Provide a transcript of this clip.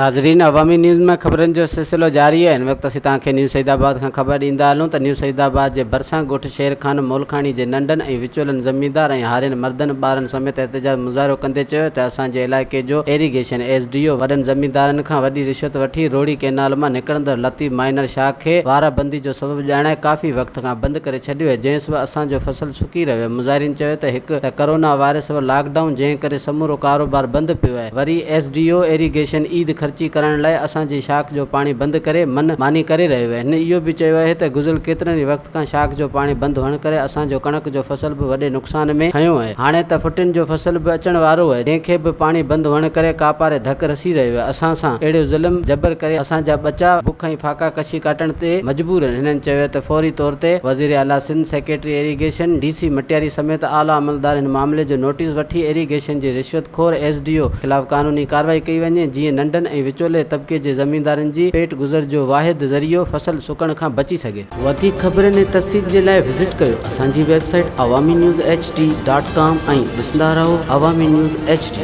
नाज़रीन, अवामी न्यूज़ में ख़बरनि जो सिलसिलो जारी है। इन वक़्तु असीं तव्हांखे न्यूज़ सईदाबाद खां ख़बर ॾींदा हलूं त न्यूज़ सईदाबाद जे भरिसां ॻोठ शेर ख़ान मोलखाणी जे नंढनि ऐं विचोलनि ज़मींदार ऐं हारियुनि मर्दनि ॿारनि समेत एहतजाज मुज़ाहिरो कंदे चयो त असांजे इलाइक़े जो इरीगेशन SDO वॾनि ज़मींदारनि खां वॾी रिश्वत वठी रोड़ी कैनाल मां निकिरंदड़ लतीफ़ माइनर शाह खे वाराबंदी जो सबबु ॼाणाए काफ़ी वक़्त खां बंदि करे छॾियो आहे, जंहिं सबबु असांजो फसल सुकी रहियो आहे। मुज़ाहिरीन चयो त हिकु त कोरोना वायरस लॉकडाउन जंहिं करे समूरो कारोबार बंदि पियो आहे, वरी SDO इरीगेशन ईद ख़र्ची करण लाइ असांजी शाख जो पाणी बंदि करे मन मानी करे रहियो आहे। हिन इहो बि चयो आहे त गुज़िरियल केतिरनि ई वक़्त खां शाख जो पाणी बंदि हुअण करे असांजो कणक जो फसल बि वॾे नुक़सान में खयो आहे। हाणे त फुटिन जो फसल बि अचण वारो आहे, जंहिंखे बि पाणी बंदि हुअण करे कापारे धक रसी रहियो आहे। असां सां अहिड़ो ज़ुल्म जबर करे असांजा बचा बुख ऐं फाका कशी काटण ते मजबूर आहिनि। हिननि चयो त फौरी तौर ते वज़ीर आला Sindh, secretary irrigation DC Matiari समेत आला अमलदार हिन मामले जो नोटिस वठी इरीगेशन जे रिश्वतखोर SDO ख़िलाफ़ कानूनी कार्रवाई कई वञे, जीअं नंढनि ऐं विचोले तबिके जे ज़मींदारनि जी पेट गुज़र जो वाहिद ज़रियो फसल सुकण खां बची सघे। वधीक ख़बरनि ऐं तफ़सील जे लाइ विज़िट कयो असांजी वेबसाइट awami news hd.com ऐं ॾिसंदा रहो अवामी न्यूज़ HD।